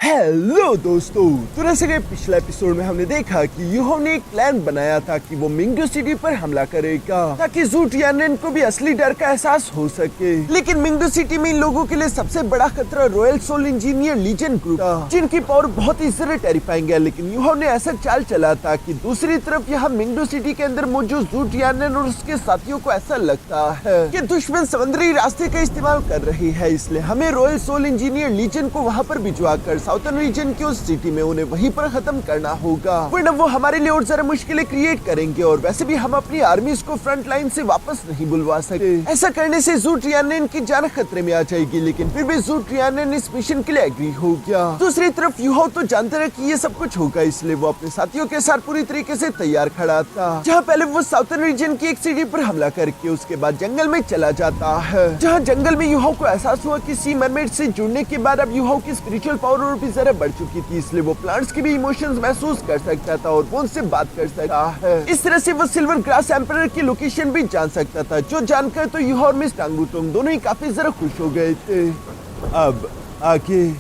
Hello दोस्तों, तो जैसे कि पिछले एपिसोड में हमने देखा कि यूहो ने एक प्लान बनाया था कि वो मिंगडू सिटी पर हमला करेगा ताकि ज़ू टियानमेन को भी असली डर का एहसास हो सके। लेकिन मिंगडू सिटी में इन लोगों के लिए सबसे बड़ा खतरा royal soul engineer legion group था, जिनकी पावर बहुत ही ज्यादा टेरिफाइंग है। लेकिन यूहो ने ऐसा चाल चला था कि दूसरी तरफ यहाँ मिंगडू सिटी के अंदर मौजूद ज़ू टियानमेन और उसके साथियों को ऐसा लगता है कि दुश्मन समुद्री रास्ते का इस्तेमाल कर रही है, इसलिए हमें रॉयल सोल इंजीनियर लीजन को वहाँ पर भिजवा कर साउथर्न रीजन की उस सिटी में उन्हें वहीं पर खत्म करना होगा, वरना वो हमारे लिए और ज्यादा मुश्किलें क्रिएट करेंगे। और वैसे भी हम अपनी आर्मीज को फ्रंट लाइन से वापस नहीं बुलवा सकते। ऐसा करने से ज़ू टियानमेन की जान खतरे में आ जाएगी, लेकिन फिर भी ज़ू टियानमेन इस मिशन के लिए एग्री हो गया। दूसरी तरफ यूहो तो जानते रहे कि ये सब कुछ होगा, इसलिए वो अपने साथियों के साथ पूरी तरीके से तैयार खड़ा था। जहाँ पहले वो साउथर्न रीजन की एक सिटी पर हमला करके उसके बाद जंगल में चला जाता है, जहाँ जंगल में यूहो को एहसास हुआ कि सी मरमेड से जुड़ने के बाद अब यूहो की स्पिरिचुअल पावर और भी ज्यादा बढ़ चुकी थी, इसलिए वो प्लांट्स की भी इमोशंस महसूस कर सकता था और वो उनसे बात कर सकता है। इस तरह से वो सिल्वर ग्रास एम्परर की लोकेशन भी जान सकता था, जो जानकर तो यूहो और मिस टांगुटोंग दोनों ही काफी ज्यादा खुश हो गए थे। अब आगे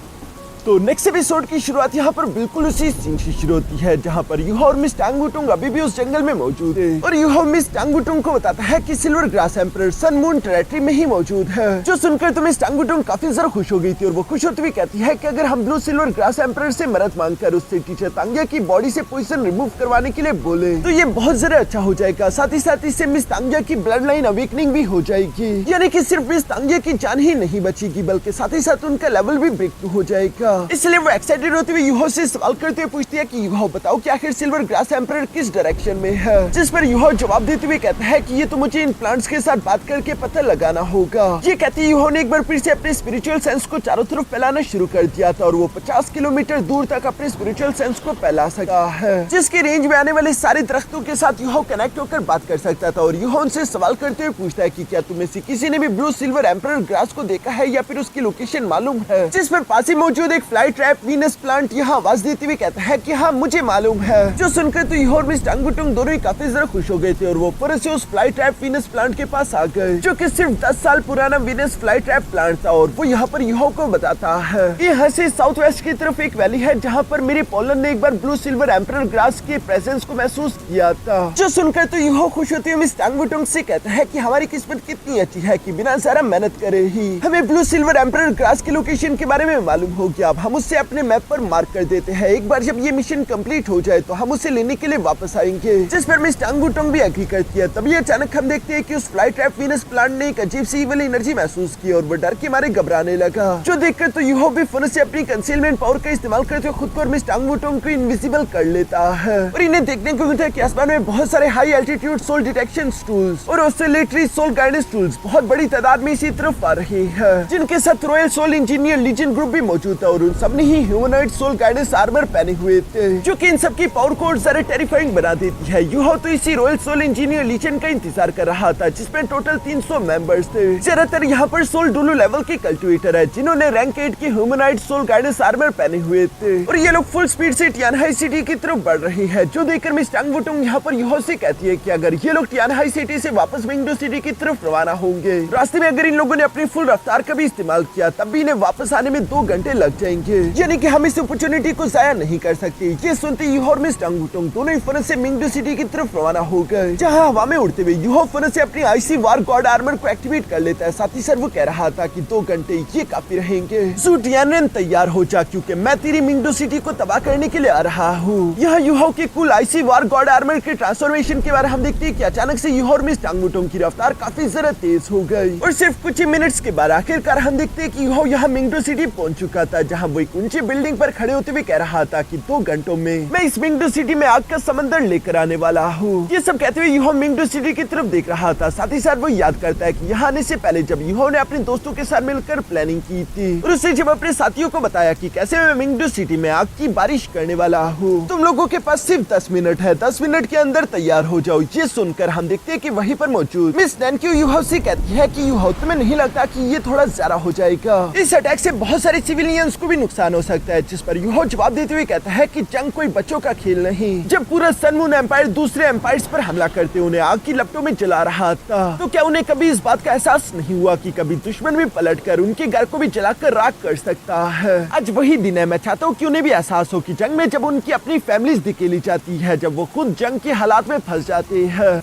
तो नेक्स्ट एपिसोड की शुरुआत यहाँ पर बिल्कुल उसी सीन से शुरू होती है, जहाँ पर यूहो और मिस टांगुटोंग अभी भी उस जंगल में मौजूद है और यूहो मिस टांगुटोंग को बताता है कि silver grass emperor sun moon territory में ही मौजूद है। जो सुनकर तो मिस टांगुटोंग काफी ज्यादा खुश हो गई थी और वो खुश होती हुई कहती है कि अगर हम ब्लू सिल्वर ग्रास एम्परर से मदद मांगकर उससे टीचर तांग्या की बॉडी से पोइजन रिमूव करवाने के लिए बोले तो ये बहुत ज्यादा अच्छा हो जाएगा। साथ ही साथ इससे मिस तांग्या की ब्लड लाइन अवेकनिंग भी हो जाएगी, यानी कि सिर्फ मिस तांग्या की जान ही नहीं बचेगी बल्कि साथ ही साथ उनका लेवल भी ब्रेक थ्रू हो जाएगा। इसलिए वो एक्साइटेड होते हुए यूहो से सवाल करते हुए पूछती है कि यूहो बताओ कि आखिर सिल्वर ग्रास एम्परर किस डायरेक्शन में है, जिस पर यूहो जवाब देते हुए कहता है कि ये तो मुझे इन प्लांट्स के साथ बात करके पता लगाना होगा। ये कहती यूहो ने एक बार फिर से अपने स्पिरिचुअल सेंस को चारों तरफ फैलाना शुरू कर दिया था और वो 50 किलोमीटर दूर तक अपने स्पिरिचुअल सेंस को फैला सकता है, जिसके रेंज में आने वाले सारे दरख्तों के साथ यूहो कनेक्ट होकर बात कर सकता था। और यूहो उनसे सवाल करते हुए पूछता है कि क्या तुम्हें से किसी ने भी ब्लू सिल्वर एम्परर ग्रास को देखा है या फिर उसकी लोकेशन मालूम है, जिस पर पास ही मौजूद एक फ्लाई ट्रैप वीनस प्लांट यहाँ आवाज देते हुए कहता है कि हाँ मुझे मालूम है। जो सुनकर तो यूहो और मिस टांगुटोंग दोनों ही काफी ज्यादा खुश हो गए थे और वो फौरन से उस फ्लाई ट्रैप वीनस प्लांट के पास आ गए, जो कि सिर्फ 10 साल पुराना वीनस फ्लाई ट्रैप प्लांट था। और वो यहाँ पर यूहो को बताता है कि यहाँ से साउथ वेस्ट की तरफ एक वैली है जहाँ पर मेरे पोलन ने एक बार ब्लू सिल्वर एम्परर ग्रास के प्रेजेंस को महसूस किया था। जो सुनकर तो यूहो खुश होते हुए मिस टांगुटोंग से कहता है कि हमारी किस्मत कितनी अच्छी है कि बिना सारा मेहनत करे ही हमें ब्लू सिल्वर एम्परर ग्रास की लोकेशन के बारे में मालूम हो गया। अब हम उससे अपने मैप पर मार्क कर देते हैं। एक बार जब ये मिशन कंप्लीट हो जाए तो हम उसे लेने के लिए वापस आएंगे, जिस पर मिस टांगुटोंग भी एग्री करती है। तभी अचानक हम देखते हैं कि उस फ्लाई ट्रैप वीनस प्लांट ने एक अजीब सी इविल एनर्जी महसूस की और वो डर के मारे घबराने लगा। जो देखकर तो यूहो भी फौरन से अपनी कंसीलमेंट पावर का इस्तेमाल करते हुए खुद को और मिस टांगुटोंग को इनविजिबल कर लेता है और इन्हें देखने को मिलता है कि आसमान में बहुत सारे high altitude soul detection tools और ऑसिलेटरी सोल गाइडेंस टूल्स बहुत बड़ी तादाद में इसी तरफ आ रही है, जिनके साथ royal soul engineer legion group भी मौजूद था और उन सबने ही ह्यूमनॉइड सोल गाइडेंस आर्मर पहने हुए थे, जो कि इन सब की पावर को ज्यादा टेरिफाइंग बना देती है। यूहो तो इसी रॉयल सोल इंजीनियर लीजन का इंतजार कर रहा था, जिसमें टोटल 300 मेंबर्स थे। ज्यादातर यहाँ पर सोल डुलू लेवल के कल्टिवेटर है, जिन्होंने रैंक 8 की ह्यूमनॉइड सोल गाइडेंस आर्मर पहने हुए थे और ये लोग फुल स्पीड से टियानहाई सिटी की तरफ बढ़ रही है। जो देखकर मिस टांगुटोंग यहाँ पर यूहो से कहती है कि अगर ये लोग टियानहाई सिटी से वापस मिंगडू सिटी की तरफ रवाना होंगे, रास्ते में अगर इन लोगों ने अपनी फुल रफ्तार का भी इस्तेमाल किया तब भी इन्हें वापस आने में 2 घंटे लग जाएंगे, यानी कि हम इस अपॉर्चुनिटी को जाया नहीं कर सकते। ये सुनते यूहो और मिस टांगुटोंग दोनों ही फौरन से मिंगडू सिटी की तरफ रवाना हो गए, जहाँ हवा में उड़ते हुए यूहो फौरन से अपनी आईसी वार गॉड आर्मर को एक्टिवेट कर लेता है। साथ ही सर वो कह रहा था कि 2 घंटे ये काफी रहेंगे। ज़ू टियानमेन तैयार हो जा, क्योंकि मैं तेरी मिंगडू सिटी को तबाह करने के लिए आ रहा हूँ। यहाँ यूहो की कुल आईसी वार गॉड आर्मर के ट्रांसफॉर्मेशन के बाद हम देखते हैं कि अचानक से यूहो और मिस टांगुटोंग की रफ्तार काफी ज्यादा तेज हो गई और सिर्फ कुछ ही मिनट्स के बाद आखिरकार हम देखते हैं कि यूहो यहाँ मिंगडू सिटी पहुंच चुका था, जहाँ वो एक ऊंची बिल्डिंग पर खड़े होते हुए कह रहा था कि 2 घंटों में मैं इस मिंगडू सिटी में आग का समंदर लेकर आने वाला हूँ। ये सब कहते हुए यूहो मिंगडू सिटी की तरफ देख रहा था। साथ ही साथ वो याद करता है कि यहाँ आने से पहले जब यूहो ने अपने दोस्तों के साथ मिलकर प्लानिंग की थी और उससे जब अपने साथियों को बताया कि कैसे मैं मिंगडू सिटी में आग की बारिश करने वाला हूँ, तुम लोगों के पास सिर्फ 10 मिनट है, 10 मिनट के अंदर तैयार हो जाओ। ये सुनकर हम देखते हैं कि वहीं पर मौजूद मिस नैनक्यू यूहो से कहती है कि यूहो तुम्हें नहीं लगता कि ये थोड़ा ज्यादा हो जाएगा? इस अटैक से बहुत सारे सिविलियंस को भी नुकसान हो सकता है, जिस पर यूहो जवाब देते हुए कहता है कि जंग कोई बच्चों का खेल नहीं। जब पूरा सन मून एम्पायर दूसरे एम्पायर्स पर हमला करते उन्हें आग की लपटों में जला रहा था, तो क्या उन्हें कभी इस बात का एहसास नहीं हुआ कि कभी दुश्मन भी पलटकर उनके घर को भी जलाकर राख कर सकता है। आज वही दिन है। मैं चाहता हूँ कि उन्हें भी एहसास हो कि जंग में जब उनकी अपनी फैमिलीज धकेली जाती है, जब वो खुद जंग के हालात में फंस जाते हैं,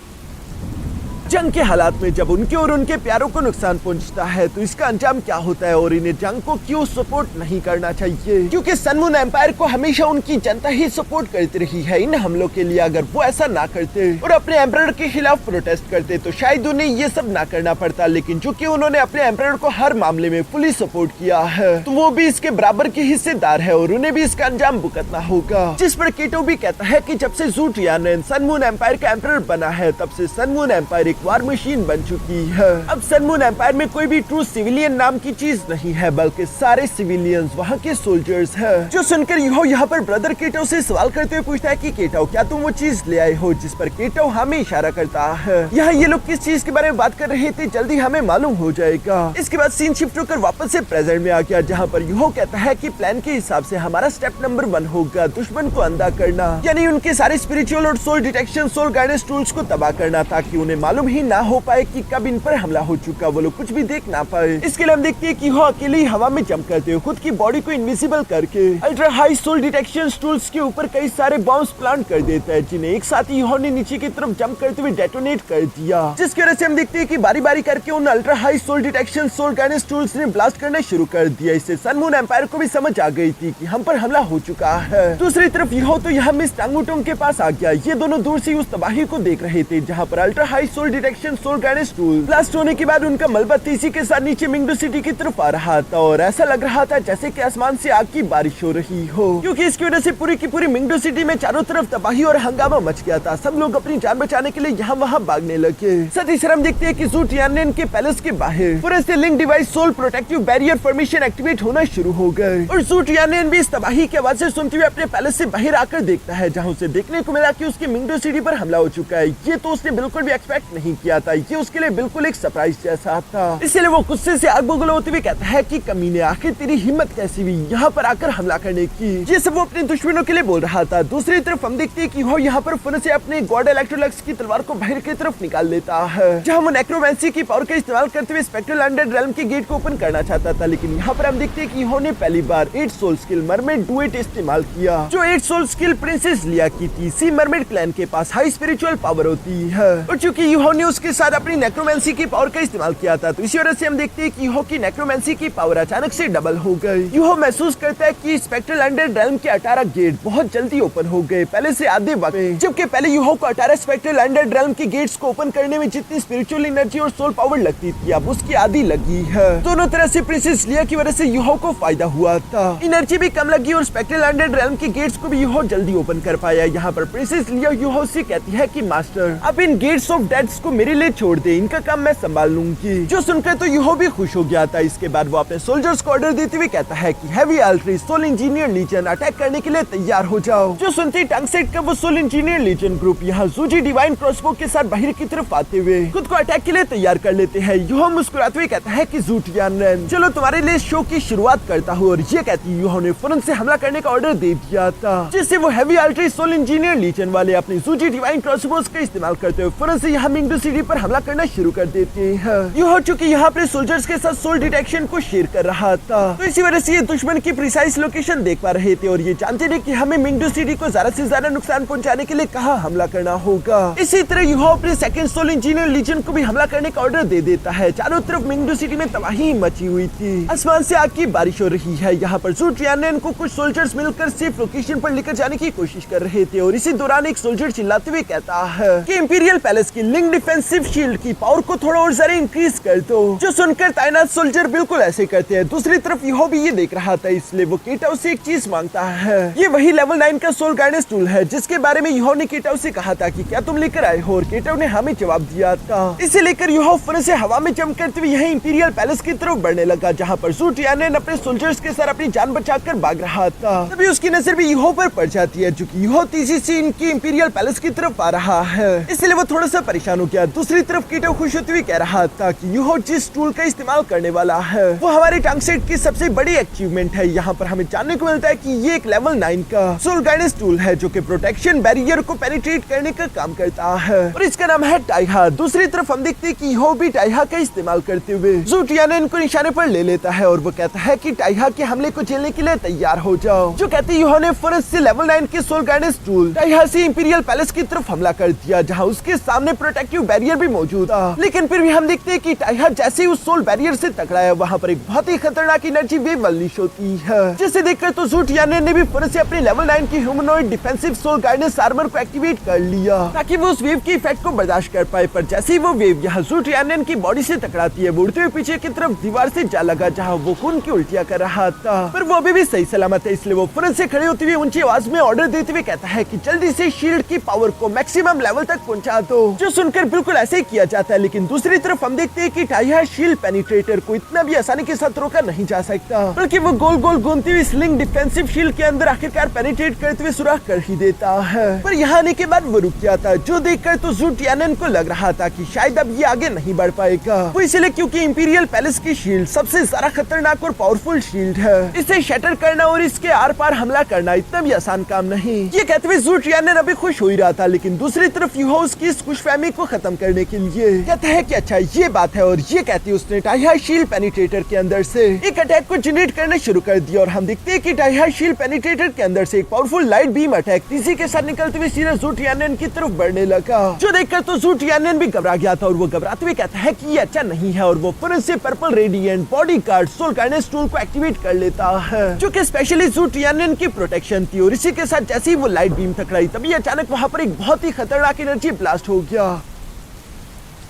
जंग के हालात में जब उनके और उनके प्यारों को नुकसान पहुंचता है, तो इसका अंजाम क्या होता है और इन्हें जंग को क्यों सपोर्ट नहीं करना चाहिए। क्योंकि सन मून एम्पायर को हमेशा उनकी जनता ही सपोर्ट करती रही है इन हमलों के लिए। अगर वो ऐसा ना करते और अपने एम्परर के खिलाफ प्रोटेस्ट करते तो शायद उन्हें ये सब ना करना पड़ता, लेकिन चूंकि उन्होंने अपने एम्परर को हर मामले में फुली सपोर्ट किया है, तो वो भी इसके बराबर के हिस्सेदार है और उन्हें भी इसका अंजाम भुगतना होगा। जिस पर कीटो भी कहता है कि जब से ज़ू टियानरेन सन मून एम्पायर का एम्परर बना है, तब से सन मून एम्पायर एक वार मशीन बन चुकी है। अब सन मून एम्पायर में कोई भी ट्रू सिविलियन नाम की चीज नहीं है, बल्कि सारे सिविलियंस वहाँ के सोल्जर्स हैं। जो सुनकर यूहो यहाँ पर ब्रदर केटो से सवाल करते हुए पूछता है कि केटो, क्या तुम वो चीज ले आए हो? जिस पर केटो हमें इशारा करता है। यहाँ ये लोग किस चीज के बारे में बात कर रहे थे, जल्दी हमें मालूम हो जाएगा। इसके बाद सीन शिफ्ट होकर वापस से प्रेजेंट में आ गया, जहाँ पर यूहो कहता है कि प्लान के हिसाब से हमारा स्टेप नंबर 1 होगा दुश्मन को अंधा करना, यानी उनके सारे स्पिरिचुअल और soul detection soul guidance tools को तबाह करना, ताकि उन्हें मालूम ही ना हो पाए कि कब इन पर हमला हो चुका, वो लोग कुछ भी देख ना पाए। इसके लिए हम देखते हैं कि वो अकेले हवा में जंप करते हुए खुद की बॉडी को इनविजिबल करके ultra high soul detection tools के ऊपर कई सारे बॉम्ब्स प्लांट कर देता है, जिन्हें एक साथ ही ने नीचे की तरफ जंप करते हुए डेटोनेट कर दिया। जिसकी वजह से हम देखते हैं कि बारी बारी करके उन ultra high soul detection soul guidance tools ने ब्लास्ट करना शुरू कर दिया। इससे सन मून एम्पायर को भी समझ आ गई थी कि हम पर हमला हो चुका है। दूसरी तरफ यूहो तो यहाँ मिस टांगुटोंग के पास आ गया। ये दोनों दूर से उस तबाही को देख रहे थे, जहाँ पर ultra high soul detection soul guidance tool blast होने के बाद उनका मलबा तेजी के साथ नीचे मिंगडो सिटी की तरफ आ रहा था और ऐसा लग रहा था जैसे कि आसमान से आग की बारिश हो रही हो, क्योंकि इसकी वजह से पूरी की पूरी मिंगडो सिटी में चारों तरफ तबाही और हंगामा मच गया था। सब लोग अपनी जान बचाने के लिए यहाँ वहाँ भागने लगे। साथ ही हम देखते हैं कि ज़ू टियानरेन के पैलेस के बाहर forest link device soul protective barrier formation activate होना शुरू हो गए और ज़ू टियानरेन भी इस तबाही की आवाज़ सुनते हुए अपने पैलेस से बाहर आकर देखता है, जहाँ उसे देखने को मिला कि उसकी मिंगडो सिटी पर हमला हो चुका है। ये तो उसने बिल्कुल भी एक्सपेक्ट नहीं किया था। ये उसके लिए बिल्कुल एक सरप्राइज जैसा था। इसलिए वो गुस्से से आग बबूला होते हुए कहता है कि कमीने, आखिर तेरी हिम्मत कैसी हुई यहाँ पर आकर हमला करने की। ये सब वो अपने दुश्मनों के लिए बोल रहा था। दूसरी तरफ हम देखते हैं कि वो यहाँ पर फिर से अपने गॉड इलेक्ट्रोलक्स की तलवार को बाहर की तरफ निकाल लेता है, जहाँ वो नेक्रोमेंसी की पावर का इस्तेमाल करते हुए स्पेक्ट्रल अंडर रेल्म के गेट को ओपन करना चाहता था। लेकिन यहाँ पर हम देखते हैं कि इन्होंने पहली बार 8 सोल स्किल मरमेड डुएट इस्तेमाल किया, जो 8 सोल स्किल प्रिंसेस लिया की थी। सी मरमेड क्लैन के पास हाई स्पिरिचुअल पावर होती है और चूंकि यूहो ने उसके साथ अपनी नेक्रोमेंसी की पावर का इस्तेमाल किया था, तो इसी वजह से हम देखते हैं कि यूहो की नेक्रोमेंसी की पावर अचानक से डबल हो गई। यूहो महसूस करता है कि स्पेक्ट्रल अंडर रेल्म के 18 गेट बहुत जल्दी ओपन हो गए, पहले से आधे वक्त में। जबकि पहले यूहो को 18 स्पेक्ट्रल अंडर रेल्म के गेट्स को ओपन करने में जितनी स्पिरिचुअल एनर्जी और सोल पावर लगती थी, अब उसकी आधी लगी है। दोनों तरह से प्रिंसेस लिया की वजह से यूहो को फायदा हुआ था। एनर्जी भी कम लगी और स्पेक्ट्रल अंडर रेल्म के गेट्स को भी यूहो जल्दी ओपन कर पाया। यहाँ पर प्रिंसेस लिया यूहो से कहती है कि मास्टर, अब इन गेट्स ऑफ डेथ्स को मेरे लिए छोड़ दे, इनका काम मैं संभाल लूंगी। जो सुनकर तो यूहो भी खुश हो गया था। इसके बाद वो अपने सोल्जर्स को ऑर्डर देते हुए कहता है कि heavy artillery soul engineer legion attack करने के लिए तैयार हो जाओ। जो सुनते ही टंगसेट का वो सोल इंजीनियर लीजन ग्रुप यहाँ ज़ूजी डिवाइन क्रॉसबो के साथ बाहर की तरफ आते हुए खुद को अटैक के लिए तैयार कर लेते हैं। यूहो मुस्कुराते हुए कहता है कि ज़ू टियानरेन, चलो तुम्हारे लिए शो की शुरुआत करता हूँ। और ये कहती यूहो ने फौरन से हमला करने का ऑर्डर दे दिया था, जिससे वो heavy artillery soul engineer legion वाले अपने ज़ूजी डिवाइन क्रॉसबोस का इस्तेमाल करते हुए फौरन से यहाँ मिंगडो सिटी पर हमला करना शुरू कर देते हैं। यूहो चूंकि यहाँ अपने सोल्जर्स के साथ सोल डिटेक्शन को शेयर कर रहा था, तो इसी वजह से ये दुश्मन की प्रिसाइज लोकेशन देख पा रहे थे और ये जानते थे कि हमें मिंगडो सिटी को ज्यादा से ज्यादा नुकसान पहुंचाने के लिए कहाँ हमला करना होगा। इसी तरह यूहो अपने सेकंड सोल इंजीनियर लीजन को भी हमला करने का ऑर्डर दे देता है। चारों तरफ मिंगडो सिटी में तबाही मची हुई थी, आसमान से आग की बारिश हो रही है। यहाँ पर ज़ू टियानरेन को कुछ सोल्जर्स मिलकर सेफ लोकेशन पर लेकर जाने की कोशिश कर रहे थे और इसी दौरान एक सोल्जर चिल्लाते हुए कहता है कि इंपीरियल पैलेस की लिंक डिफेंसिव शील्ड की पावर को थोड़ा और ज्यादा इंक्रीज कर दो। जो सुनकर तैनात सोल्जर बिल्कुल ऐसे करते हैं। दूसरी तरफ यूहो भी ये देख रहा था, इसलिए वो केटाओ से एक चीज मांगता है। ये वही लेवल 9 का सोल गाइडेंस टूल है जिसके बारे में यूहो ने केटाओ से कहा था कि क्या तुम लेकर आए हो, और केटाओ ने हमें जवाब दिया था। इसे लेकर यूहो फौरन से हवा में जंप करते हुए यह इंपीरियल पैलेस की तरफ बढ़ने लगा, जहाँ पर ज़ू टियानरेन अपने सोल्जर्स के साथ अपनी जान बचाकर भाग रहा था। तभी उसकी नजर भी यूहो पर पड़ जाती है, जो कि यूहो तेजी से इनकी इंपीरियल पैलेस की तरफ आ रहा है। इसलिए वो थोड़ा सा परेशान हो गया। दूसरी तरफ कीटो खुश होते हुए कह रहा था कि यूहो जिस टूल का इस्तेमाल करने वाला है वो हमारे टंग सेट की सबसे बड़ी अचीवमेंट है। यहाँ पर हमें जानने को मिलता है कि ये एक लेवल 9 का सोल गाइडेंस टूल है जो कि प्रोटेक्शन बैरियर को पेनिट्रेट करने का काम करता है और इसका नाम है टाइहा। दूसरी तरफ हम देखते हैं कि यूहो भी टाइहा का इस्तेमाल करते हुए ज़ू टियानन को निशाने पर ले लेता है और वो कहता है कि टाइहा के हमले को झेलने के लिए तैयार हो जाओ। जो कहते यूहो ने फौरन से लेवल 9 के सोल गाइडेंस टूल टाइहा से इंपीरियल पैलेस की तरफ हमला कर दिया जहाँ उसके सामने प्रोटेक्टिव बैरियर भी मौजूद था। लेकिन फिर भी हम देखते हैं कि टाइहा जैसे ही उस सोल बैरियर से टकराया वहाँ पर एक बहुत ही खतरनाक एनर्जी वेव अनलीश होती है जिसे देखकर तो ज़ू टियानन ने भी फौरन से अपने लेवल 9 की humanoid defensive soul guidance armour को एक्टिवेट कर लिया ताकि वो उस वेव की इफेक्ट को बर्दाश्त कर पाए। पर जैसे ही वो वेव यहाँ ज़ू टियानन की बॉडी से टकराती है वो उड़ते हुए पीछे की तरफ दीवार से जा लगा जहाँ वो खून की उल्टियाँ कर रहा था पर वो अभी भी सही सलामत है। इसलिए वो फौरन से खड़े होते हुए ऊंची आवाज में ऑर्डर देते हुए कहता है कि जल्दी से शील्ड की पावर को मैक्सिमम लेवल तक पहुंचा दो। जो सुनकर बिल्कुल ऐसे ही किया जाता है। लेकिन दूसरी तरफ हम देखते हैं कि टाइहा शील्ड पेनिट्रेटर को इतना भी आसानी के साथ रोका नहीं जा सकता बल्कि वो गोल गोल घूमती हुई स्लिंग डिफेंसिव शील्ड के अंदर आखिरकार पेनिट्रेट करते हुए सुराख कर ही देता है। पर यहाँ आने के बाद वो रुक गया था जो देखकर तो ज़ू टियानन को लग रहा था कि शायद अब ये आगे नहीं बढ़ पाएगा। वो इसलिए क्योंकि इंपीरियल पैलेस की शील्ड सबसे ज्यादा खतरनाक और पावरफुल शील्ड है। इसे शटर करना और इसके आर पार हमला करना इतना भी आसान काम नहीं। ये कहते हुए ज़ू टियानन अभी खुश हो ही रहा था लेकिन दूसरी तरफ यूहो उसकी इस खुशफहमी को खत्म करने के लिए कहता है कि अच्छा ये बात है और ये कहती उसने टाइहा शील्ड पेनिट्रेटर के अंदर से एक अटैक को जनरेट करना शुरू कर दिया और हम देखते हैं कि टाइहा शील्ड पेनिट्रेटर के अंदर से एक पावरफुल लाइट बीम अटैक तेजी के साथ निकलते हुए सीधे ज़ू टियानन की तरफ बढ़ने लगा। जो देखकर तो ज़ू टियानन भी घबरा गया था और वो घबराते हुए कहता है कि ये अच्छा नहीं है और वो फौरन से purple radiant bodyguard soul guidance tool को एक्टिवेट कर लेता है जो कि स्पेशली ज़ू टियानन की प्रोटेक्शन थी। और इसी के साथ जैसे ही वो लाइट बीम टकराई तभी अचानक वहां पर एक बहुत ही खतरनाक एनर्जी ब्लास्ट हो गया।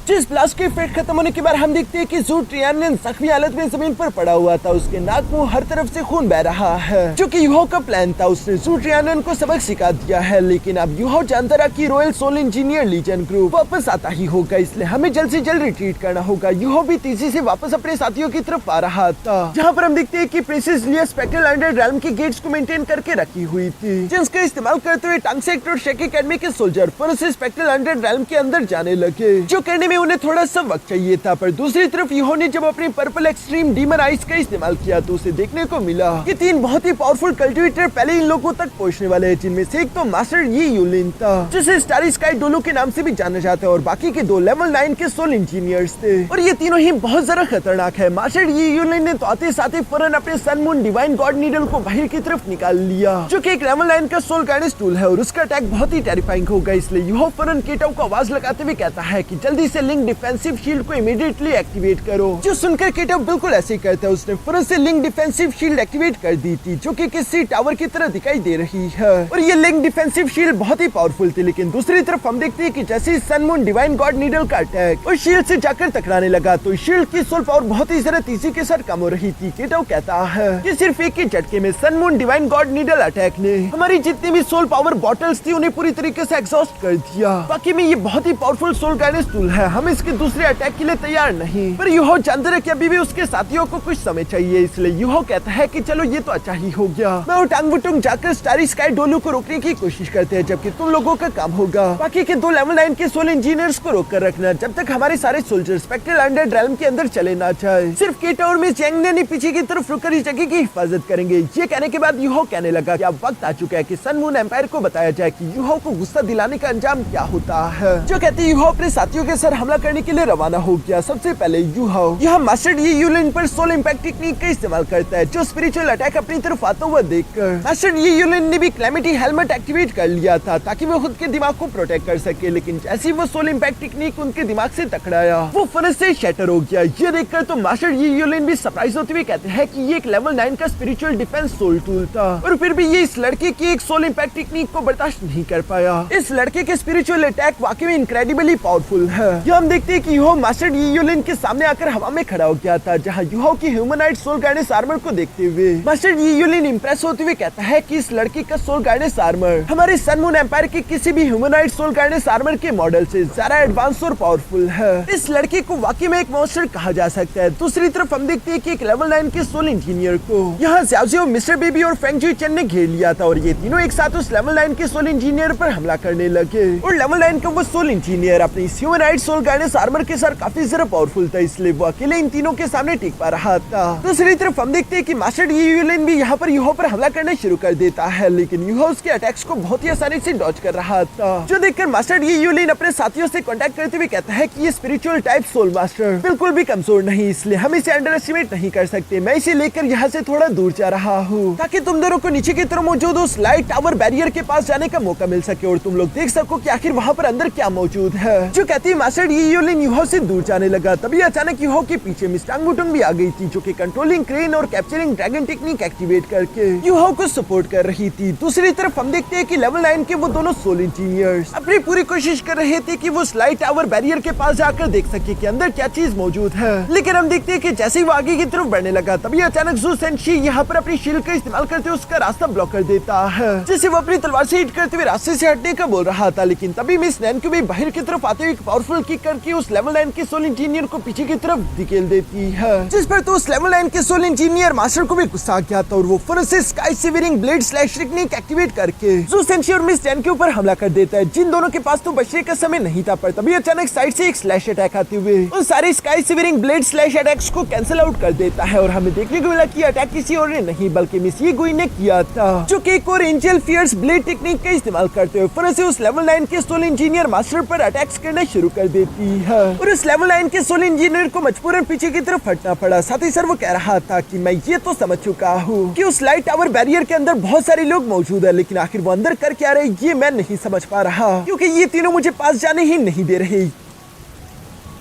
जिस ब्लास्ट के इफेक्ट खत्म होने के बाद हम देखते हैं कि ज़ू टियानन जख्मी हालत में जमीन पर पड़ा हुआ था। उसके नाक मुंह हर तरफ से खून बह रहा है जो कि यूहो का प्लान था। उसने ज़ू टियानन को सबक सिखा दिया है लेकिन अब यूहो जानता रहा कि royal soul engineer legion group वापस आता ही होगा इसलिए हमें जल्द से जल्द रिट्रीट करना होगा। यूहो भी तेजी से वापस अपने साथियों की तरफ आ रहा था जहाँ पर हम देखते हैं कि प्रिंसेस लिया स्पेक्ट्रल अंडर रेल्म के गेट्स को मेंटेन करके रखी हुई थी जिसका इस्तेमाल करते हुए टंग सेट और शेक एकेडमी के सोल्जर फौरन से स्पेक्ट्रल अंडर रेल्म के अंदर जाने लगे जो करने में उन्हें थोड़ा सा वक्त चाहिए था। पर दूसरी तरफ यूहो ने जब अपनी पर्पल एक्सट्रीम डीमन आइस का इस्तेमाल किया तो उसे देखने को मिला कि 3 बहुत ही पावरफुल कल्टिवेटर पहले इन लोगों तक पहुंचने वाले हैं जिनमें से एक तो मास्टर यी यूलिन था जिसे स्टारी स्काई डोलो के नाम से भी जाना जाता है और बाकी के 2 लेवल 9 के सोल इंजीनियर्स थे और ये तीनों ही बहुत ज्यादा खतरनाक है। मास्टर यी यूलिन ने तो आते साथ ही फौरन अपने sun moon divine god needle को बाहर की तरफ निकाल लिया जो कि एक लेवल 9 का सोल गाइडेंस टूल है और उसका अटैक बहुत ही टेरिफाइंग होगा। इसलिए यूहो फौरन कीटो को आवाज लगाते हुए कहता है कि जल्दी से लिंक डिफेंसिव शील्ड को इमीडिएटली एक्टिवेट करो। जो सुनकर कीटो बिल्कुल ऐसे ही करता है। उसने फौरन से लिंक डिफेंसिव शील्ड एक्टिवेट कर दी थी जो कि किसी टावर की तरह दिखाई दे रही है और ये लिंक डिफेंसिव शील्ड बहुत ही पावरफुल थी। लेकिन दूसरी तरफ हम देखते हैं कि जैसे ही sun moon divine god needle का अटैक उस शील्ड से जाकर टकराने लगा तो शील्ड की सोल पावर बहुत ही ज्यादा तेजी के साथ कम हो रही थी। कीटो कहता है कि सिर्फ एक ही झटके में sun moon divine god needle attack ने हमारी जितनी भी सोल पावर बॉटल्स थी उन्हें पूरी तरीके से एग्जॉस्ट कर दिया। बाकी में ये बहुत ही पावरफुल सोल गाइडेंस टूल है, हम इसके दूसरे अटैक के लिए तैयार नहीं। पर यूहो जानते रहे कि अभी भी उसके साथियों को कुछ समय चाहिए इसलिए यूहो कहता है कि चलो ये तो अच्छा ही हो गया, मैं और टांग वुटुंग जाकर स्टारी स्काई डोलू को रोकने की कोशिश करते हैं जबकि तुम लोगों का काम होगा बाकी के 2 लेवल 9 के सोल इंजीनियर्स को रोक कर रखना जब तक हमारे सारे सोल्जर स्पेक्ट्रल अंडर रेल्म के अंदर चले ना जाए। सिर्फ कीटो और मिस चैंग ने पीछे की तरफ रुककर इस जगह की हिफाजत करेंगे। ये कहने के बाद यूहो कहने लगा कि अब वक्त आ चुका है कि सन मून एम्पायर को बताया जाए कि यूहो को गुस्सा दिलाने का अंजाम क्या होता है। जो कहते यूहो अपने साथियों के सर हमला करने के लिए रवाना हो गया। सबसे पहले यूहो यहाँ मास्टर यी यूलिन पर सोल इम्पैक्ट टेक्निक का इस्तेमाल करता है जो स्पिरिचुअल अटैक अपनी तरफ आता हुआ देखकर मास्टर यी यूलिन ने भी क्लैमिटी हेलमेट एक्टिवेट कर लिया था ताकि वो खुद के दिमाग को प्रोटेक्ट कर सके। लेकिन जैसे ही वो सोल इम्पैक्ट टेक्निक उनके दिमाग से टकराया वो फौरन से शैटर हो गया। ये देखकर तो मास्टर यी यूलिन भी सरप्राइज होते हुए कहते हैं कि ये एक लेवल 9 का स्पिरिचुअल डिफेंस सोल टूल था और फिर भी ये इस लड़के की एक सोल इम्पैक्ट टेक्निक को बर्दाश्त नहीं कर पाया। इस लड़के के स्पिरिचुअल अटैक वाकई में इनक्रेडिबली पावरफुल है। यहाँ हम देखते हैं कि यूहो मास्टर यी यूलिन के सामने आकर हवा में खड़ा हो गया था, जहाँ यूहो की ह्यूमनाइट सोल गार्डेंस आर्मर को देखते हुए मास्टर यी यूलिन इंप्रेस होते हुए कहता है कि इस लड़की का सोल गार्डेंस आर्मर हमारे सन मून एम्पायर के किसी भी ह्यूमनाइट सोल गार्डेंस आर्मर के मॉडल से ज्यादा एडवांस और पावरफुल है। इस लड़की को वाकई में एक मॉन्स्टर कहा जा सकता है। दूसरी तरफ हम देखते हैं कि एक लेवल 9 के सोल इंजीनियर को यहाँ ज़्याओज़ियो, मिस्टर बेबी और फेंग जुई चेन ने घेर लिया था और ये तीनों एक साथ उस लेवल 9 के सोल इंजीनियर पर हमला करने लगे। और लेवल 9 का वो सोल इंजीनियर अपनी ह्यूमनाइट सोल गार्डेंस आर्मर के साथ काफी ज्यादा पावरफुल था, इसलिए वो अकेले इन तीनों के सामने टिक पा रहा था। दूसरी तरफ हम देखते हैं कि मास्टर यी यूलिन भी यहाँ पर यूहो पर हमला करना शुरू कर देता है, लेकिन यूहो उसके अटैक्स को बहुत ही आसानी से डॉज कर रहा था, जो देखकर मास्टर यी यूलिन अपने साथियों से कांटेक्ट करते हुए कहता है कि ये स्पिरिचुअल टाइप सोल मास्टर बिल्कुल भी कमजोर नहीं, इसलिए हम इसे अंडर एस्टिमेट नहीं कर सकते। मैं इसे लेकर यहाँ से थोड़ा दूर जा रहा हूँ ताकि तुम दोनों को नीचे की तरफ मौजूद उस लाइट टावर बैरियर के पास जाने का मौका मिल सके और तुम लोग देख सको कि आखिर वहाँ पर अंदर क्या मौजूद है। जो कहती है मास्टर यी यूलिन यूहो से दूर जाने लगा, तभी अचानक यूहो के पीछे मिस टांगबुटुंग भी आ गई थी, जो कि कंट्रोलिंग क्रेन और कैप्चरिंग ड्रैगन टेक्निक एक्टिवेट करके यूहो को सपोर्ट कर रही थी। दूसरी तरफ हम देखते हैं कि लेवल 9 के वो दोनों सोल इंजीनियर्स अपनी पूरी कोशिश कर रहे थे कि वो लाइट टावर बैरियर के पास जाकर देख सके कि अंदर क्या चीज मौजूद है, लेकिन हम देखते हैं कि जैसे ही वो आगे की तरफ बढ़ने लगा, तभी अचानक ज़ू सेंशी यहाँ पर अपनी शील्ड का इस्तेमाल करते हुए उसका रास्ता ब्लॉक कर देता है, जिसे वो अपनी तलवार से हिट करते हुए रास्ते से हटने का बोल रहा था। लेकिन तभी मिस नैन को भी बाहर की तरफ आते हुए पावरफुल किक करके उस लेवल 9 के सोल इंजीनियर को पीछे की तरफ धकेल देती है, जिस पर तो उस लेवल 9 के सोल इंजीनियर मास्टर को भी गुस्सा आ गया था और वो फौरन से sky shivering blade slash technique activate करके ज़ू सेंशी और मिस नैन के ऊपर हमला कर देता है, जिन दोनों के पास तो बचने का समय नहीं था। पर तभी अचानक साइड से एक स्लैश अटैक आते हुए उन सारे sky shivering blade slash attacks को कैंसिल आउट कर देता है और हमें देखने को मिला कि अटैक किसी और ने नहीं बल्कि मिस यी गुई ने किया था, जो कि एक और एंजल फियर्स ब्लेड टेक्निक का इस्तेमाल करते हुए फौरन से उस लेवल 9 के सोल इंजीनियर मास्टर पर अटैक्स करना शुरू कर देती है और उस लेवल 9 के सोल इंजीनियर को मजबूरन पीछे की तरफ हटना पड़ा। साथ ही सर वो कह रहा था कि मैं ये तो समझ चुका हूँ कि उस लाइट टावर बैरियर के अंदर बहुत सारे लोग मौजूद है, लेकिन आखिर वो अंदर कर क्या रहे ये मैं नहीं समझ पा रहा, क्योंकि ये तीनों मुझे पास जाने ही नहीं दे रहे।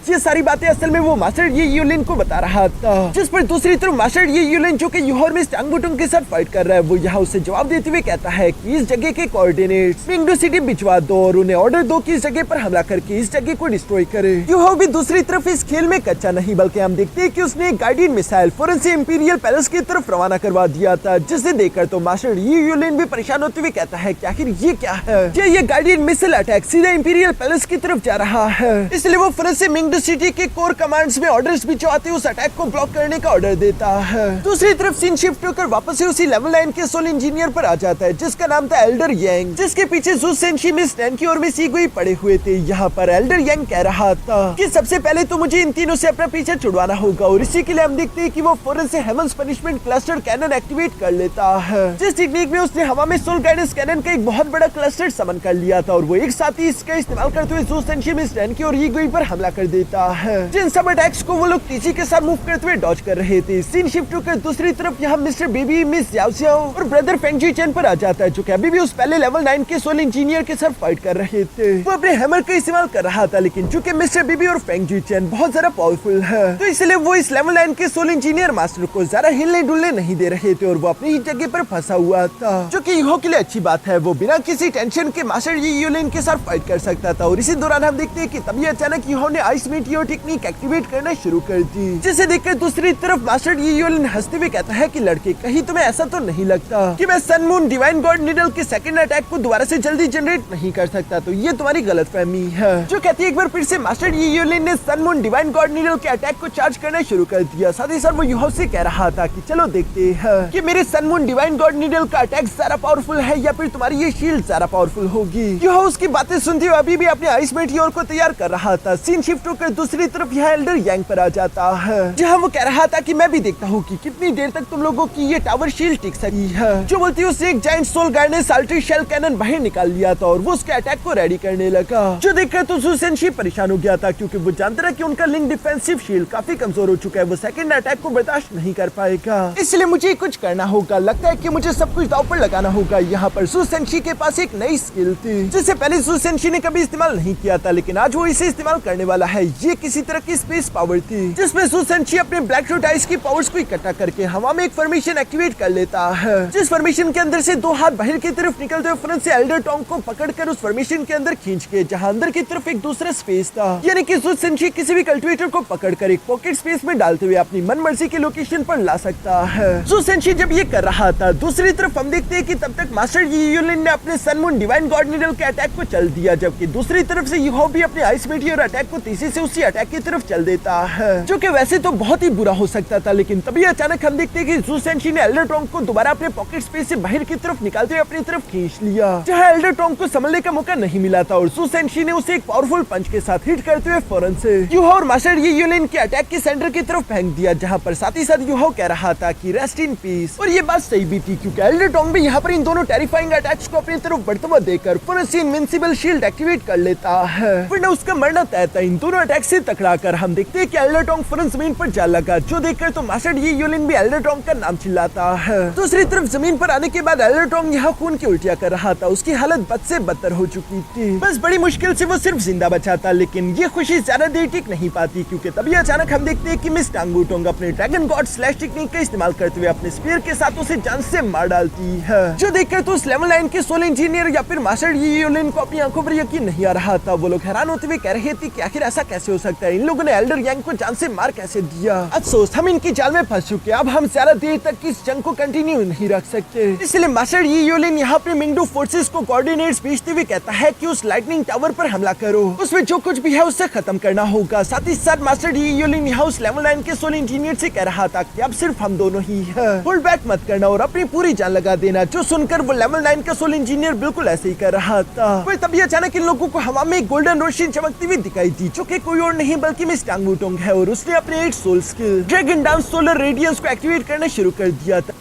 ये सारी बातें असल में वो मास्टर यी यूलिन को बता रहा था, जिस पर दूसरी तरफ मास्टर यी यूलिन जो कि यूहो और मिस टांगबुटुंग के साथ फाइट कर रहा है, वो यहाँ उसे जवाब देते हुए कहता है कि इस जगह के कोऑर्डिनेट्स मिंगडू सिटी भिजवा दो और उन्हें ऑर्डर दो कि इस जगह पर हमला करके इस जगह को डिस्ट्रॉय करे। यूहो भी दूसरी तरफ इस खेल में कच्चा नहीं, बल्कि हम देखते हैं कि उसने एक गाइडेड मिसाइल फौरन से इंपीरियल पैलेस की तरफ रवाना करवा दिया था, जिसे देखकर तो मास्टर यी यूलिन भी परेशान होते हुए कहता है कि आखिर ये क्या है। ये गाइडेड मिसाइल अटैक सीधा इंपीरियल पैलेस की तरफ जा रहा है, इसलिए वो फौरन से मिंगडू सिटी के कोर कमांड्स में ऑर्डर्स भिजवाते उस अटैक को ब्लॉक करने का ऑर्डर देता है। दूसरी तरफ सीन शिफ्ट होकर वापस से उसी लेवल 9 के सोल इंजीनियर पर आ जाता है, जिसका नाम था एल्डर यांग, जिसके पीछे ज़ू सेंशी, मिस नैनकी और मिस यी गुई पड़े हुए थे। यहाँ पर एल्डर यांग कह रहा था कि सबसे पहले तो मुझे इन तीनों से अपना पीछे छुड़वाना होगा और इसी के लिए हम देखते हैं कि वो फौरन से heaven's punishment cluster cannon activate कर लेता है, जिस टेक्निक में उसने हवा में सोल गाइडेंस कैनन का एक बहुत बड़ा क्लस्टर समन कर लिया था और वो एक साथ ही इसका इस्तेमाल करते हुए ज़ू सेंशी, मिस नैनकी और यी गुई पर हमला कर देता है। जिन सब अटैक्स को वो लोग तेजी के साथ मूव करते हुए डॉज कर रहे थे। सीन शिफ्ट होकर दूसरी तरफ यहाँ मिस्टर बेबी, मिस ज़्याओज़ियो और ब्रदर फेंग जुई चेन पर आ जाता है, जो कि अभी भी उस पहले लेवल 9 के सोल इंजीनियर के साथ फाइट कर रहे थे। वो अपने हैमर का इस्तेमाल कर रहा था, लेकिन चूंकि मिस्टर बेबी और फेंग जुई चेन बहुत ज्यादा पावरफुल है, तो इसलिए वो इस लेवल 9 के सोल इंजीनियर मास्टर को ज्यादा हिलने डुलने नहीं दे रहे थे और वो अपनी ही जगह पर फंसा हुआ था, जो कि यूहो के लिए अच्छी बात है। वो बिना किसी टेंशन के मास्टर यी यूलिन के साथ फाइट कर सकता था और इसी दौरान हम देखते हैं कि तभी अचानक यूहो ने आइस मीटियोर टेक्निक एक्टिवेट करना शुरू कर दी, जिसे देखकर दूसरी तरफ मास्टर यी यूलिन हंसते हुए कहता है कि लड़के, कहीं तुम्हें ऐसा तो नहीं लगता कि मैं sun moon divine god needle के सेकंड अटैक को दोबारा से जल्दी जनरेट नहीं कर सकता? तो ये तुम्हारी गलतफहमी है। जो कहती है एक बार फिर से मास्टर यी यूलिन ने sun moon divine god needle के अटैक को चार्ज करना शुरू कर दिया। साथ ही साथ वो यूहो से कह रहा था कि चलो देखते हैं कि मेरे sun moon divine god needle का अटैक ज्यादा पावरफुल है या फिर तुम्हारी ये शील्ड ज्यादा पावरफुल होगी। यूहो उसकी बातें सुनते हुए अभी भी अपने आइस मेटियोर को तैयार कर रहा था। सीन शिफ्ट होकर दूसरी तरफ यहाँ एल्डर यांग पर आ जाता है, जहाँ वो कह रहा था कि मैं भी देखता हूँ कि कितनी देर तक तुम लोगों की ये टावर शील्ड टिक सकती है। जो बोलती है उसने एक जायंट सोल गार्ड ने साल्ट्री शेल कैनन बाहर निकाल लिया था और वो उसके अटैक को रेडी करने लगा। जो देखकर तो ज़ू सेंशी परेशान हो गया था, क्योंकि वो जानता था कि उनका लिंक डिफेंसिव शील्ड काफी कमजोर हो चुका है, वो सेकंड अटैक को बर्दाश्त नहीं कर पाएगा। इसलिए मुझे कुछ करना होगा, लगता है कि मुझे सब कुछ दांव पर लगाना होगा। यहाँ पर ज़ू सेंशी के पास एक नई स्किल थी जिसे पहले ज़ू सेंशी ने कभी इस्तेमाल नहीं किया था, लेकिन आज वो इसे इस्तेमाल करने वाला है। ये किसी तरह की स्पेस पावर थी, जिसमें ज़ू सेंशी अपने ब्लैक रोड आइस की पावर्स को इकट्ठा करके हवा में एक फॉर्मेशन एक्टिवेट कर लेता है, जिस फॉर्मेशन के अंदर से दो हाथ बाहर की तरफ निकलते हुए फ्रंट से एल्डर टोंग को पकड़कर उस फॉर्मेशन के अंदर खींच के जहां अंदर की तरफ एक दूसरा स्पेस था, यानी कि ज़ू सेंशी किसी भी कल्टीवेटर को पकड़कर एक पॉकेट स्पेस में डालते हुए अपनी मनमर्जी की लोकेशन पर ला सकता है। ज़ू सेंशी जब ये कर रहा था, दूसरी तरफ हम देखते हैं कि तब तक मास्टर यी यूलिन ने अपने sun moon divine god needle के अटैक को चल दिया, जबकि दूसरी तरफ से यूहो भी अपने आइस मीटियोर अटैक को तेजी से उसी अटैक की तरफ चल देता है, जो कि वैसे तो बहुत ही बुरा हो सकता था, लेकिन तभी अचानक हम देखते हैं कि ज़ू सेंशी ने एल्डर टोंग को दोबारा अपने पॉकेट स्पेस से बाहर की तरफ निकालते हुए अपनी तरफ खींच लिया, जहां एल्डर टोंग को संभलने का मौका नहीं मिला था और ज़ू सेंशी ने उसे एक पावरफुल पंच के साथ हिट करते हुए फौरन से यूहो और मास्टर यी यूलिन के अटैक के सेंटर की तरफ फेंक दिया, जहां पर साथ ही साथ यूहो कह रहा था कि रेस्ट इन पीस। और ये बात सही भी थी, क्योंकि एल्डर टोंग भी यहाँ पर इन दोनों टेरिफाइंग अटैक्स को अपनी तरफ बढ़ते हुए देखकर फौरन से इनविंसिबल शील्ड एक्टिवेट कर लेता है, वरना उसका मरना तय था। इन दोनों अटैक से टकराकर हम देखते हैं कि एल्डर टोंग फौरन जमीन पर जा लगा, जो देखकर तो मास्टर यी यूलिन भी एल्डर टोंग का नाम चिल्लाता है। दूसरी तरफ जमीन पर आने के बाद एल्डर टोंग यहाँ खून की उल्टियां कर रहा था, उसकी हालत बद से बदतर हो चुकी थी, बस बड़ी मुश्किल से वो सिर्फ जिंदा बचा था, लेकिन ये खुशी ज्यादा देर टिक नहीं पाती, क्योंकि तभी अचानक हम देखते हैं कि मिस टांग वुटोंग अपने ड्रैगन गॉड स्लैश टेक्निक का इस्तेमाल करते हुए अपने स्पीयर के साथ उसे जान से मार डालती है, जो देखकर तो उस लेवल 9 के सोल इंजीनियर या फिर मास्टर यी यूलिन को अपनी आंखों पर यकीन नहीं आ रहा था। वो लोग हैरान होते हुए कह रहे थे कि आखिर ऐसा कैसे हो सकता है, इन लोगों ने एल्डर यांग को जान से मार कैसे दिया। अफसोस हम इनकी जाल में फंस चुके, अब हम ज्यादा देर तक इस जंग को कंटिन्यू नहीं रख सकते, इसलिए मास्टर यी यूलिन यहाँ पे मिंगडू फोर्सेस को कोऑर्डिनेट्स भेजते हुए कहता है कि उस लाइटनिंग टावर पर हमला करो, उसमें जो कुछ भी है उससे खत्म करना होगा। साथ ही साथ मास्टर यी यूलिन यहाँ उस लेवल 9 के सोल इंजीनियर से कह रहा था कि अब सिर्फ हम दोनों ही है, होल्ड बैक मत करना और अपनी पूरी जान लगा देना, जो सुनकर वो लेवल 9 का सोल इंजीनियर बिल्कुल ऐसे ही कर रहा था। पर तभी अचानक इन लोगों को हवा में एक गोल्डन रोशनी चमकती हुई दिखाई दी, जो कि कोई और नहीं बल्कि मिस टांग वुटोंग है, और उसने अपने 8 soul skill dragon dance solar radiance को एक्टिवेट करना शुरू कर दिया था,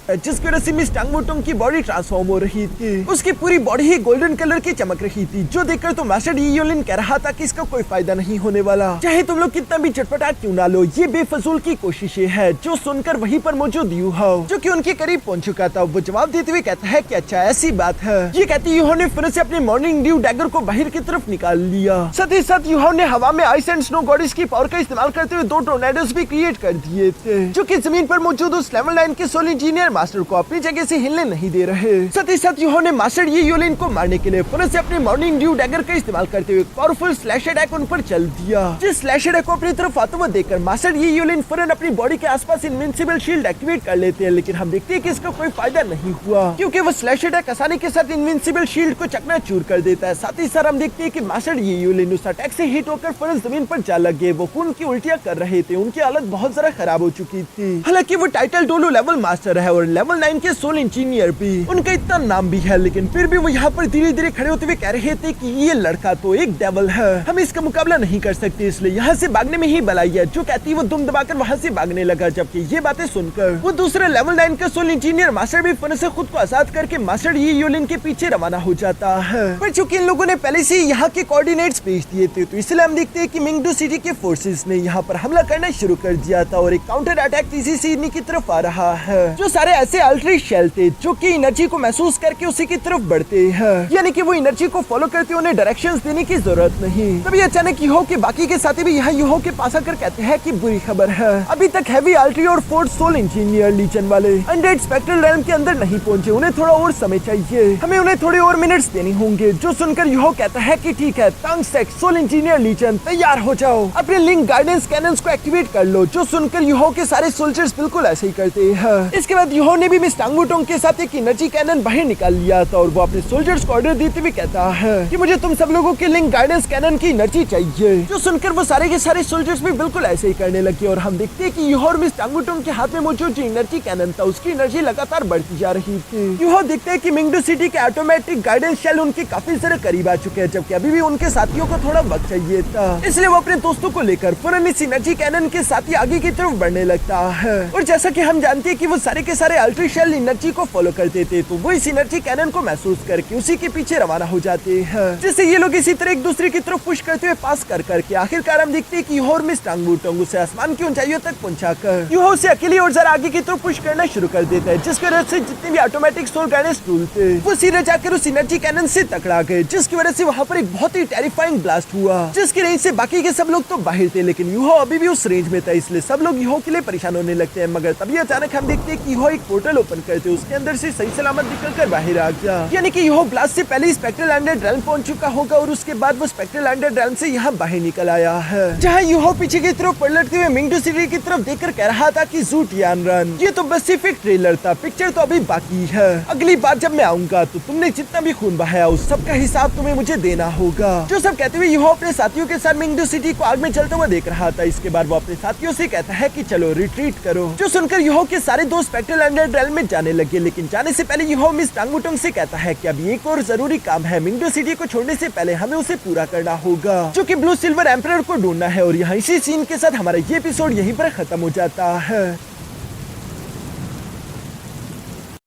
जिसकी वजह से मिस टांग वुटोंग की बॉडी ट्रांसफॉर्म हो रही थी, उसकी पूरी बॉडी ही गोल्डन कलर की चमक रही थी, जो देखकर तो मास्टर यी यूलिन कह रहा था कि इसका कोई फायदा नहीं होने वाला, चाहे तुम लोग कितना भी चटपटा क्यों ना लो, ये बेफजूल की कोशिशें हैं। जो सुनकर वहीं पर मौजूद यूहो, जो कि उनके करीब पहुंच चुका था, वो जवाब देते हुए कहता है कि अच्छा ऐसी बात है। ये कहती यूहो ने फिर से अपने मॉर्निंग ड्यू डैगर को बाहर की तरफ निकाल लिया, साथ ही साथ यूहो ने हवा में आइस एंड स्नो गॉडेस की पावर का इस्तेमाल करते हुए 2 टोर्नेडोस भी क्रिएट कर दिए थे, जो कि जमीन पर मौजूद उस लेवल 9 के सोल इंजीनियर मास्टर को अपनी जगह से हिलने नहीं दे रहे। साथ ही साथ यूहो ने मास्टर यी यूलिन को मारने के लिए फिर से अपने मॉर्निंग ड्यू डैगर का इस्तेमाल करते हुए पावरफुल स्लैश अटैक उन पर चल दिया, जिस स्लैश अटैक को अपनी तरफ आते हुए देखकर मास्टर यी यूलिन फौरन अपनी बॉडी के आसपास इनविंसिबल शील्ड एक्टिवेट कर लेते हैं, लेकिन हम देखते हैं कि इसका कोई फायदा नहीं हुआ, क्योंकि वो स्लैश अटैक आसानी के साथ इनविंसिबल शील्ड को चकनाचूर कर देता है। साथ ही साथ हम देखते हैं कि मास्टर यी यूलिन उस अटैक से हिट होकर फौरन जमीन पर जा लगे, वो खून की उल्टियां कर रहे थे, उनकी हालत बहुत ज्यादा खराब हो चुकी थी। हालांकि वो टाइटल डोलो लेवल मास्टर है और लेवल 9 के सोल इंजीनियर भी, उनका इतना नाम भी है, लेकिन फिर भी वो यहाँ पर धीरे धीरे खड़े होते हुए कह रहे थे कि ये लड़का तो एक डेविल है, हम इसका मुकाबला नहीं कर सकते, इसलिए यहाँ से भागने में ही भलाई है। जो कहती वो दुम दबाकर वहाँ से भागने लगा, जबकि ये बातें सुनकर वो दूसरे लेवल 9 का सोल इंजीनियर मास्टर भी फन से खुद को आजाद करके मास्टर यी यूलिन के पीछे रवाना हो जाता है। पर चूंकि इन लोगों ने पहले से यहाँ के कोऑर्डिनेट्स भेज दिए थे, तो इसलिए हम देखते हैं कि मिंगडू सिटी के फोर्सेस ने यहाँ पर हमला करना शुरू कर दिया था और एक काउंटर अटैक तेजी से इन्हीं की तरफ आ रहा है, जो सारे ऐसे अल्ट्री शेल थे जो की एनर्जी को महसूस करके उसी की तरफ बढ़ते हैं, यानी कि वो एनर्जी को फॉलो करते उन्हें डायरेक्शंस देने की जरूरत नहीं। तभी अचानक यूहो के बाकी के साथी भी यहाँ यूहो के पास आकर कहते हैं कि बुरी खबर है, अभी तक हैवी अल्ट्री और फोर्थ सोल इंजीनियर लीजन वाले अनडेड स्पेक्ट्रल रेल्म के अंदर नहीं पहुंचे, उन्हें थोड़ा और समय चाहिए, हमें उन्हें थोड़े और मिनट्स देने होंगे। जो सुनकर यूहो कहता है कि ठीक है, तांग सेक सोल इंजीनियर लीजन तैयार हो जाओ, अपने लिंक गाइडेंस कैनन्स को एक्टिवेट कर लो। जो सुनकर यूहो के सारे सोल्जर्स बिल्कुल ऐसे ही करते हैं। इसके बाद यूहो ने भी मिस टांग वुटोंग के साथ एक एनर्जी कैनन बाहर निकाल लिया था और वो अपने सोल्जर्स को ऑर्डर देते हुए कहता है कि मुझे तुम सब लोगों के लिंक गाइडेंस कैनन की एनर्जी चाहिए। जो सुनकर वो सारे के सारे सोल्जर्स भी बिल्कुल ऐसे ही करने लगे और हम देखते हैं कि यूहो और मिस टांग वुटोंग के हाथ में मौजूद जो एनर्जी कैनन था उसकी एनर्जी लगातार बढ़ती जा रही थी। यूहो देखते हैं कि मिंगडू सिटी के ऑटोमेटिक गाइडेंस शेल उनके काफी ज्यादा करीब आ चुके हैं, जबकि अभी भी उनके साथियों को थोड़ा वक्त चाहिए था, इसलिए वो अपने दोस्तों को लेकर फौरन इस एनर्जी कैनन के साथ ही आगे की तरफ बढ़ने लगता है। और जैसा कि हम जानते हैं कि वो सारे के सारे सारे अल्ट्रा शेल एनर्जी को फॉलो करते थे, तो वो इस एनर्जी कैनन को महसूस करके उसी के पीछे रवाना हो जाते हैं, जिससे ये लोग इसी तरह एक दूसरे की तरफ पुश करते हुए पास कर करके आखिरकार हम देखते हैं कि यूहो और मिस टांग वुटोंग उसे आसमान की ऊंचाइयों तक पहुंचाकर यूहो उसे अकेले और जरा आगे की तरफ पुश करना शुरू कर देता है, जिसकी वजह से जितने भी ऑटोमेटिक सोल गाइडेंस टूल थे वो सीधे जाकर उस एनर्जी कैनन से टकरा गए, जिसकी वजह से वहाँ पर एक बहुत ही टेरिफाइंग ब्लास्ट हुआ, जिसकी रेंज से बाकी के सब लोग तो बाहर थे, लेकिन यूहो अभी भी उस रेंज में था, इसलिए सब लोग यूहो के लिए परेशान होने लगते हैं। मगर तभी अचानक हम देखते हैं कि यूहो एक पोर्टल ओपन करते, उसके अंदर से सही सलामत निकलकर बाहर आ गया, यानी कि यूहो ब्लास्ट से पहले स्पेक्ट्रल अंडर रेल्म पहुंच चुका होगा और उसके बाद वो स्पेक्ट्रल अंडर रेल्म से यहाँ बाहर निकल आया है, जहाँ यूहो पीछे की तरफ पलटते हुए मिंगडू सिटी की तरफ देखकर कह रहा था कि ज़ू टियानरन, ये तो बस सिर्फ एक ट्रेलर था, पिक्चर तो अभी बाकी है, अगली बार जब मैं आऊंगा तो तुमने जितना भी खून बहाया उस सब का हिसाब तुम्हें मुझे देना होगा। जो सब कहते हुए यूहो अपने साथियों के साथ मिंगडू सिटी को आग में जलता हुआ देख रहा था। इसके बाद वो अपने साथियों से कहता है कि चलो रिट्रीट करो, जो सुनकर यूहो के सारे दोस्त स्पेक्ट्रल अंडर रेल्म में जाने लगे, लेकिन जाने से पहले यूहो मिस टांग वुटोंग से कहता है कि अभी एक और जरूरी काम है, मिंगडू सिटी को छोड़ने से पहले हमें उसे पूरा करना होगा, जो कि ब्लू सिल्वर एम्परर को ढूंढना है। और यहाँ इसी सीन के साथ हमारा ये एपिसोड यहीं पर खत्म हो जाता है।